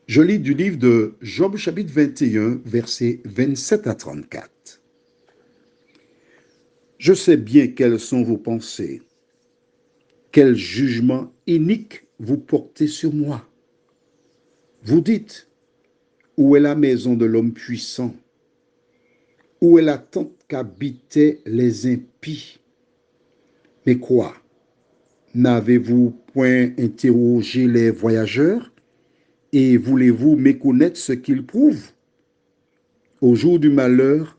Je lis du livre de Job chapitre 21, versets 27 à 34. Je sais bien quelles sont vos pensées, quel jugement inique vous portez sur moi. Vous dites, où est la maison de l'homme puissant? Où est la tente qu'habitaient les impies? Mais quoi? N'avez-vous point interrogé les voyageurs et voulez-vous méconnaître ce qu'ils prouvent? Au jour du malheur,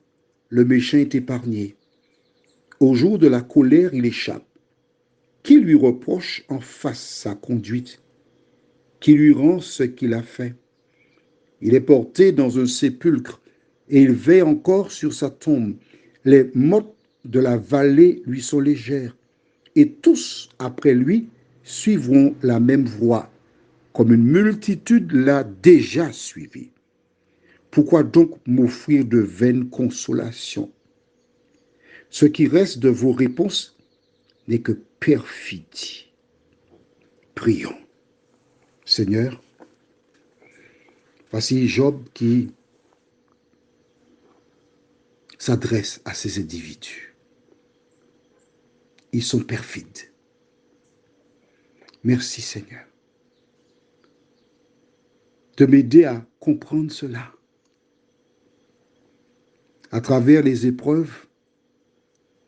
le méchant est épargné. Au jour de la colère, il échappe. Qui lui reproche en face sa conduite? Qui lui rend ce qu'il a fait? Il est porté dans un sépulcre et il veille encore sur sa tombe. Les mottes de la vallée lui sont légères et tous après lui suivront la même voie, comme une multitude l'a déjà suivi. Pourquoi donc m'offrir de vaines consolations? Ce qui reste de vos réponses n'est que perfidie. Prions. Seigneur, voici Job qui s'adresse à ces individus. Ils sont perfides. Merci Seigneur de m'aider à comprendre cela. À travers les épreuves,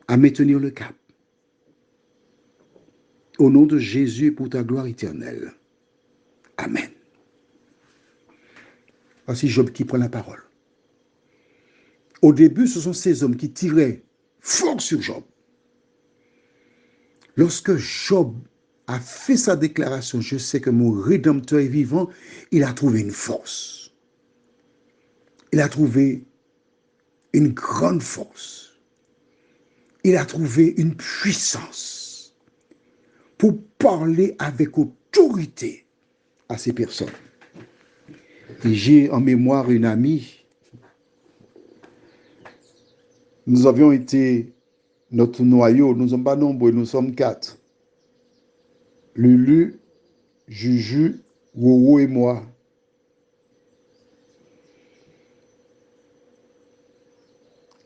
à maintenir le cap. Au nom de Jésus et pour ta gloire éternelle. Amen. Voici Job qui prend la parole. Au début, ce sont ces hommes qui tiraient fort sur Job. Lorsque Job a fait sa déclaration, je sais que mon Rédempteur est vivant, il a trouvé une force. Il a trouvé une grande force. Il a trouvé une puissance pour parler avec autorité à ces personnes. Et j'ai en mémoire une amie. Nous avions été, notre noyau, nous ne sommes pas nombreux, nous sommes 4. Lulu, Juju, Wowo et moi.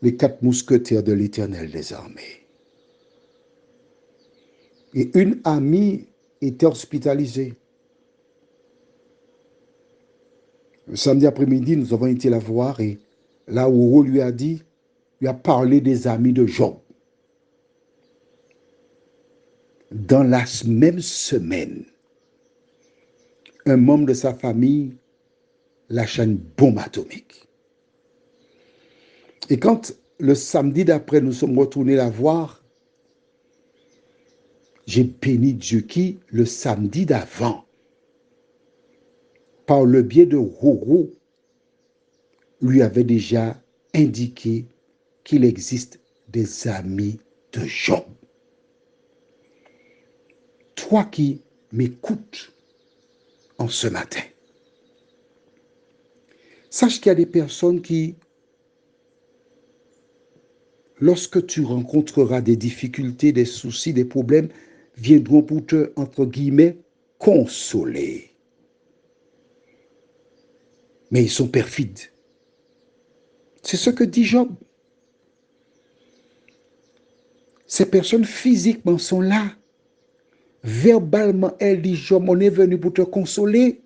Les 4 mousquetaires de l'Éternel des armées. Et une amie était hospitalisée. Le samedi après-midi, nous avons été la voir et là, Wowo lui a parlé des amis de Job. Dans la même semaine, un membre de sa famille lâcha une bombe atomique. Et quand le samedi d'après, nous sommes retournés la voir, j'ai béni Dieu qui, le samedi d'avant, par le biais de Roro, lui avait déjà indiqué qu'il existe des amis de Job. Toi qui m'écoutes en ce matin, sache qu'il y a des personnes qui, lorsque tu rencontreras des difficultés, des soucis, des problèmes, viendront pour te, entre guillemets, consoler. Mais ils sont perfides. C'est ce que dit Job. Ces personnes physiquement sont là. Verbalement, elle dit, Job, on est venu pour te consoler.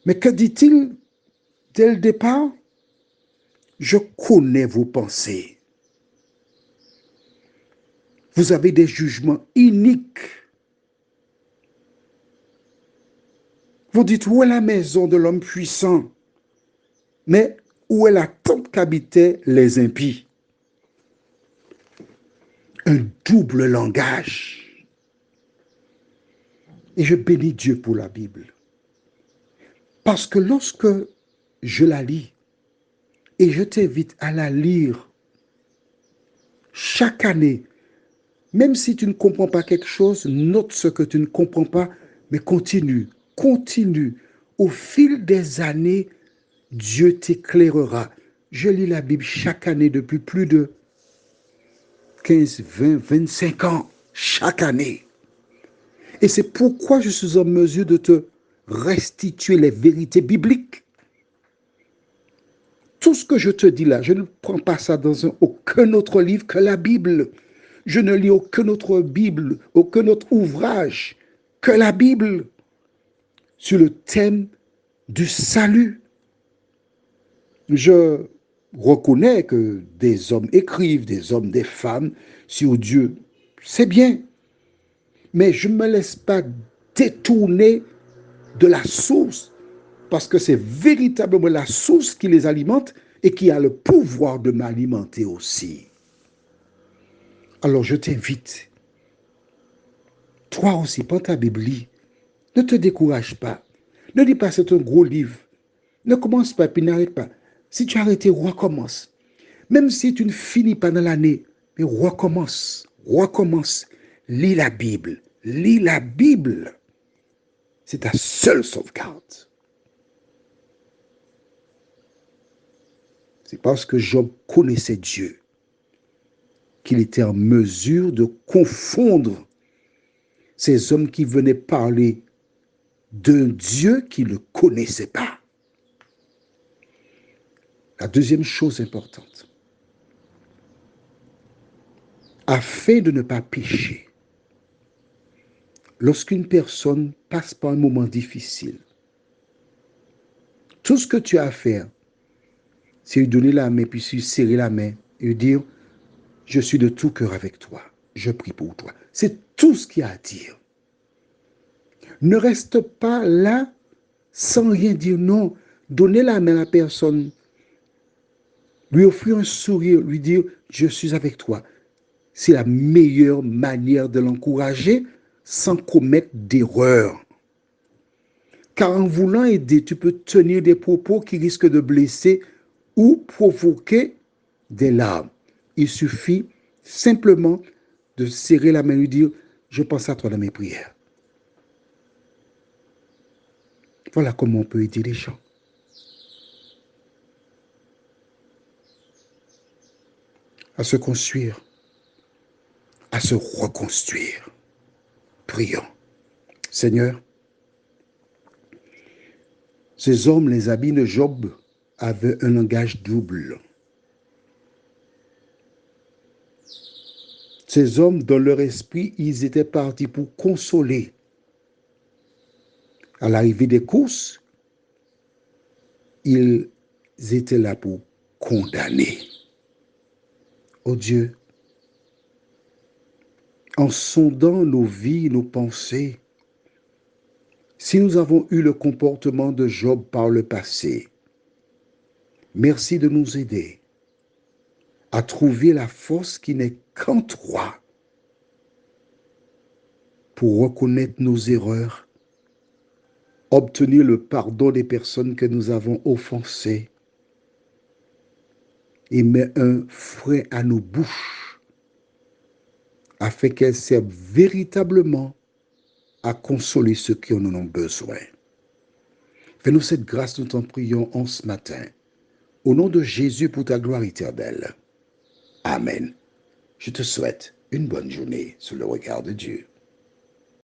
Mais que dit-il dès le départ? Je connais vos pensées. Vous avez des jugements iniques. Vous dites, où est la maison de l'homme puissant? Mais où est la tente qu'habitaient les impies? Un double langage. Et je bénis Dieu pour la Bible. Parce que lorsque je la lis, et je t'invite à la lire chaque année, même si tu ne comprends pas quelque chose, note ce que tu ne comprends pas, mais continue, continue. Au fil des années, Dieu t'éclairera. Je lis la Bible chaque année depuis plus de 15, 20, 25 ans, chaque année. Et c'est pourquoi je suis en mesure de te restituer les vérités bibliques. Tout ce que je te dis là, je ne prends pas ça dans aucun autre livre que la Bible. Je ne lis aucun autre Bible, aucun autre ouvrage que la Bible sur le thème du salut. Je reconnais que des hommes écrivent, des hommes, des femmes sur Dieu. C'est bien. Mais je ne me laisse pas détourner de la source, parce que c'est véritablement la source qui les alimente et qui a le pouvoir de m'alimenter aussi. Alors je t'invite, toi aussi, prends ta Bible, ne te décourage pas. Ne dis pas c'est un gros livre. Ne commence pas puis n'arrête pas. Si tu as arrêté, recommence. Même si tu ne finis pas dans l'année, mais recommence, recommence. Lis la Bible, lis la Bible. C'est ta seule sauvegarde. C'est parce que Job connaissait Dieu qu'il était en mesure de confondre ces hommes qui venaient parler d'un Dieu qu'il ne connaissait pas. La deuxième chose importante, afin de ne pas pécher, lorsqu'une personne passe par un moment difficile, tout ce que tu as à faire, c'est lui donner la main, puis lui serrer la main et lui dire, je suis de tout cœur avec toi, je prie pour toi. C'est tout ce qu'il y a à dire. Ne reste pas là sans rien dire, non. Donnez la main à la personne, lui offrir un sourire, lui dire, je suis avec toi. C'est la meilleure manière de l'encourager sans commettre d'erreur. Car en voulant aider, tu peux tenir des propos qui risquent de blesser ou provoquer des larmes. Il suffit simplement de serrer la main et lui dire, je pense à toi dans mes prières. Voilà comment on peut aider les gens. À se construire, à se reconstruire. Prions. Seigneur, ces hommes, les amis de Job, avaient un langage double. Ces hommes, dans leur esprit, ils étaient partis pour consoler. À l'arrivée des courses, ils étaient là pour condamner. Oh Dieu, en sondant nos vies, nos pensées, si nous avons eu le comportement de Job par le passé, merci de nous aider à trouver la force qui n'est qu'en toi pour reconnaître nos erreurs, obtenir le pardon des personnes que nous avons offensées et mettre un frein à nos bouches afin qu'elles servent véritablement à consoler ceux qui en ont besoin. Fais-nous cette grâce, nous t'en prions en ce matin. Au nom de Jésus pour ta gloire éternelle. Amen. Je te souhaite une bonne journée sous le regard de Dieu.